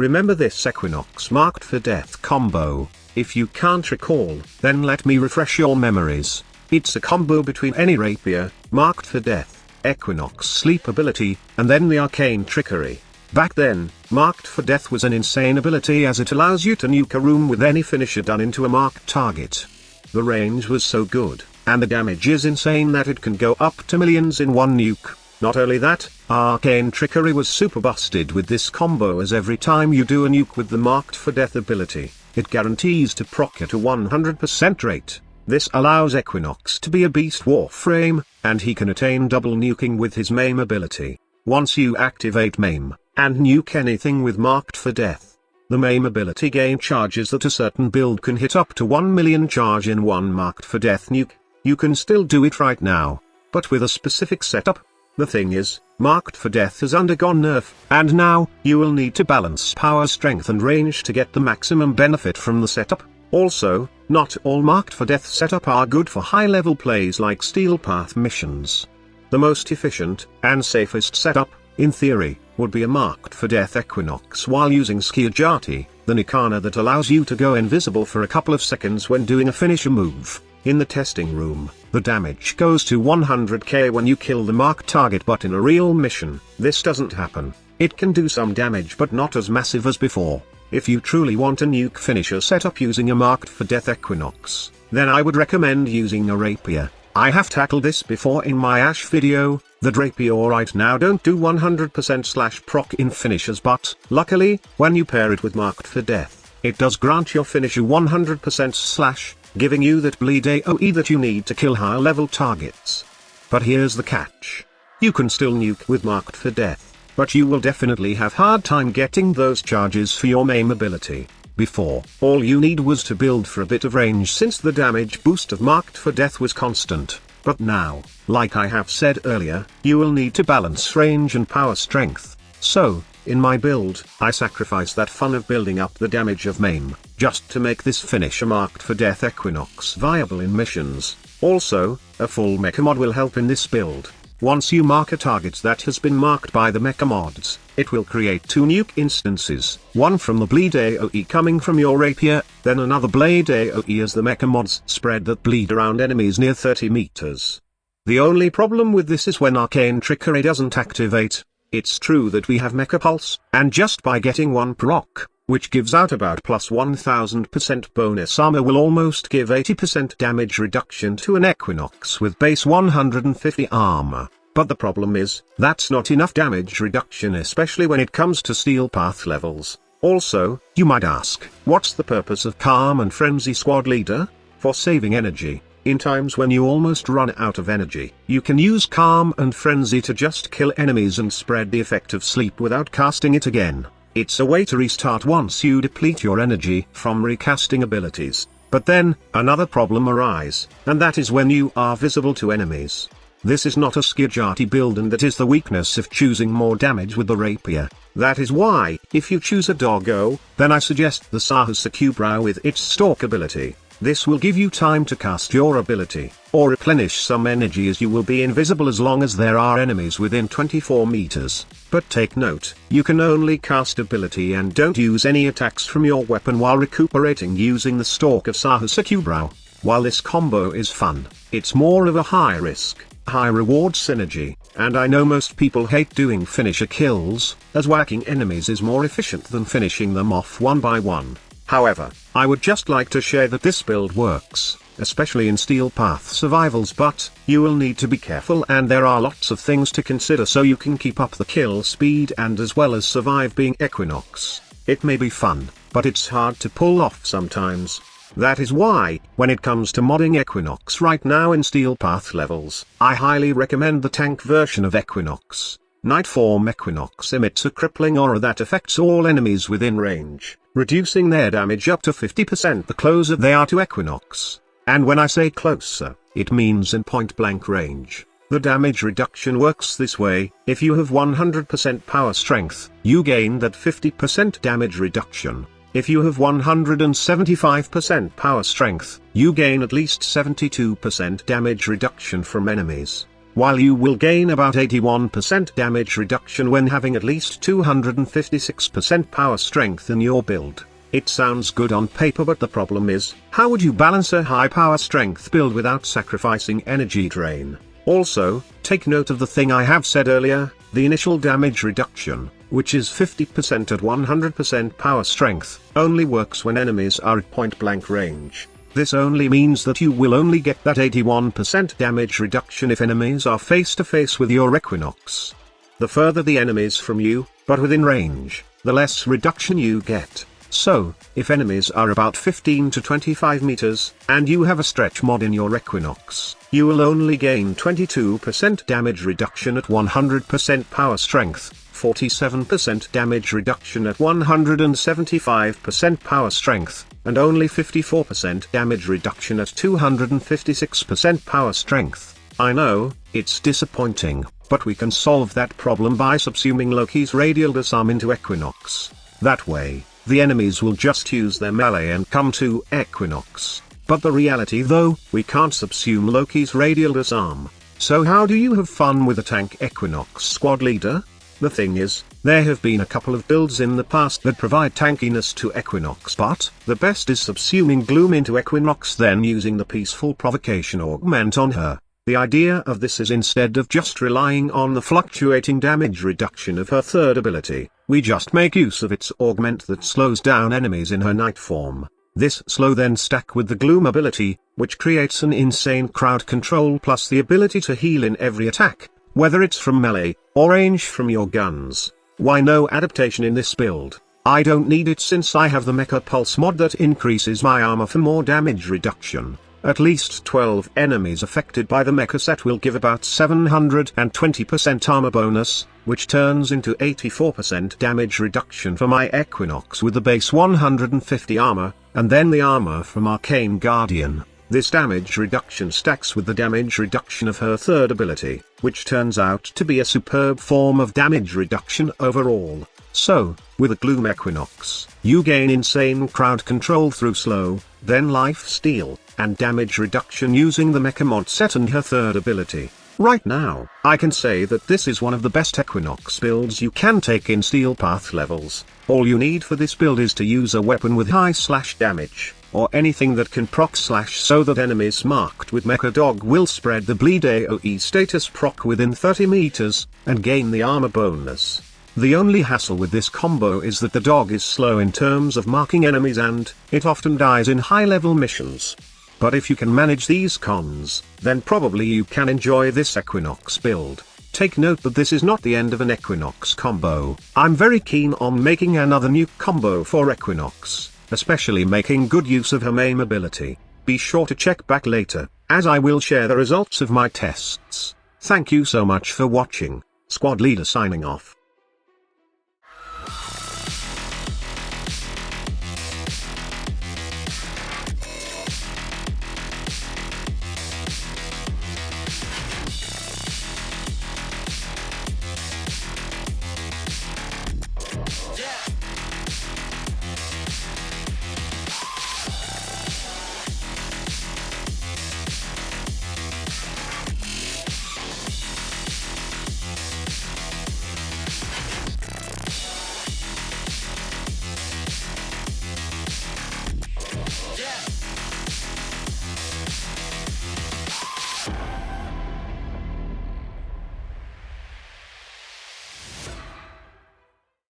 Remember this Equinox marked for death combo? If you can't recall, then let me refresh your memories. It's a combo between any rapier, marked for death, Equinox sleep ability, and then the arcane trickery. Back then, marked for death was an insane ability as it allows you to nuke a room with any finisher done into a marked target. The range was so good, and the damage is insane that it can go up to millions in one nuke. Not only that, arcane trickery was super busted with this combo, as every time you do a nuke with the marked for death ability, it guarantees to proc at a 100% rate. This allows Equinox to be a beast Warframe, and he can attain double nuking with his MAME ability. Once you activate MAME, and nuke anything with marked for death, the MAME ability gain charges that a certain build can hit up to 1 million charge in one marked for death nuke. You can still do it right now, but with a specific setup. The thing is, marked for death has undergone nerf, and now, you will need to balance power, strength and range to get the maximum benefit from the setup. Also, not all marked for death setup are good for high-level plays like Steel Path missions. The most efficient, and safest setup, in theory, would be a marked for death Equinox while using Skiajati, the Nikana that allows you to go invisible for a couple of seconds when doing a finisher move. In the testing room, the damage goes to 100k when you kill the marked target, but in a real mission, this doesn't happen. It can do some damage but not as massive as before. If you truly want a nuke finisher setup using a marked for death Equinox, then I would recommend using a rapier. I have tackled this before in my Ash video. The rapier right now don't do 100% proc in finishers, but, luckily, when you pair it with marked for death, it does grant your finisher 100% giving you that bleed AoE that you need to kill higher level targets. But here's the catch. You can still nuke with marked for death, but you will definitely have hard time getting those charges for your MAME ability. Before, all you need was to build for a bit of range since the damage boost of marked for death was constant, but now, like I have said earlier, you will need to balance range and power strength. So, in my build, I sacrifice that fun of building up the damage of MAME, just to make this finisher marked for death Equinox viable in missions. Also, a full mecha mod will help in this build. Once you mark a target that has been marked by the mecha mods, it will create 2 nuke instances, one from the bleed AoE coming from your rapier, then another blade AoE as the mecha mods spread that bleed around enemies near 30 meters. The only problem with this is when arcane trickery doesn't activate. It's true that we have Mecha Pulse, and just by getting one proc, which gives out about plus 1000% bonus armor, will almost give 80% damage reduction to an Equinox with base 150 armor. But the problem is, that's not enough damage reduction, especially when it comes to Steel Path levels. Also, you might ask, what's the purpose of Calm and Frenzy Squad Leader? For saving energy. In times when you almost run out of energy, you can use Calm and Frenzy to just kill enemies and spread the effect of sleep without casting it again. It's a way to restart once you deplete your energy from recasting abilities. But then, another problem arises, and that is when you are visible to enemies. This is not a Skiajati build, and that is the weakness of choosing more damage with the rapier. That is why, if you choose a doggo, then I suggest the Sahasakubra with its stalk ability. This will give you time to cast your ability, or replenish some energy, as you will be invisible as long as there are enemies within 24 meters. But take note, you can only cast ability and don't use any attacks from your weapon while recuperating using the stalk of Sahasakubra. While this combo is fun, it's more of a high risk, high reward synergy, and I know most people hate doing finisher kills, as whacking enemies is more efficient than finishing them off one by one. However, I would just like to share that this build works, especially in Steel Path survivals, but you will need to be careful, and there are lots of things to consider so you can keep up the kill speed and as well as survive being Equinox. It may be fun, but it's hard to pull off sometimes. That is why, when it comes to modding Equinox right now in Steel Path levels, I highly recommend the tank version of Equinox. Nightform Equinox emits a crippling aura that affects all enemies within range, reducing their damage up to 50% the closer they are to Equinox. And when I say closer, it means in point-blank range. The damage reduction works this way: if you have 100% power strength, you gain that 50% damage reduction. If you have 175% power strength, you gain at least 72% damage reduction from enemies. while you will gain about 81% damage reduction when having at least 256% power strength in your build. It sounds good on paper, but the problem is, how would you balance a high power strength build without sacrificing energy drain? Also, take note of the thing I have said earlier, the initial damage reduction, which is 50% at 100% power strength, only works when enemies are at point blank range. This only means that you will only get that 81% damage reduction if enemies are face to face with your Equinox. The further the enemies from you, but within range, the less reduction you get. So, if enemies are about 15 to 25 meters, and you have a stretch mod in your Equinox, you will only gain 22% damage reduction at 100% power strength, 47% damage reduction at 175% power strength, and only 54% damage reduction at 256% power strength. I know, it's disappointing, but we can solve that problem by subsuming Loki's radial disarm into Equinox. That way, the enemies will just use their melee and come to Equinox. But the reality though, we can't subsume Loki's radial disarm. So how do you have fun with a tank Equinox squad leader? The thing is, there have been a couple of builds in the past that provide tankiness to Equinox, but the best is subsuming Gloom into Equinox, then using the peaceful provocation augment on her. The idea of this is, instead of just relying on the fluctuating damage reduction of her third ability, we just make use of its augment that slows down enemies in her night form. This slow then stack with the Gloom ability, which creates an insane crowd control plus the ability to heal in every attack, whether it's from melee, or range from your guns. Why no adaptation in this build? I don't need it since I have the Mecha Pulse mod that increases my armor for more damage reduction. At least 12 enemies affected by the mecha set will give about 720% armor bonus, which turns into 84% damage reduction for my Equinox with the base 150 armor, and then the armor from Arcane Guardian. This damage reduction stacks with the damage reduction of her third ability, which turns out to be a superb form of damage reduction overall. So, with a Gloom Equinox, you gain insane crowd control through slow, then life steal, and damage reduction using the Mecha mod set and her third ability. Right now, I can say that this is one of the best Equinox builds you can take in Steel Path levels. All you need for this build is to use a weapon with high slash damage, or anything that can proc slash so that enemies marked with Mecha Dog will spread the bleed AoE status proc within 30 meters, and gain the armor bonus. The only hassle with this combo is that the dog is slow in terms of marking enemies and it often dies in high-level missions. But if you can manage these cons, then probably you can enjoy this Equinox build. Take note that this is not the end of an Equinox combo. I'm very keen on making another new combo for Equinox, especially making good use of her main ability. Be sure to check back later, as I will share the results of my tests. Thank you so much for watching. Squad Leader signing off.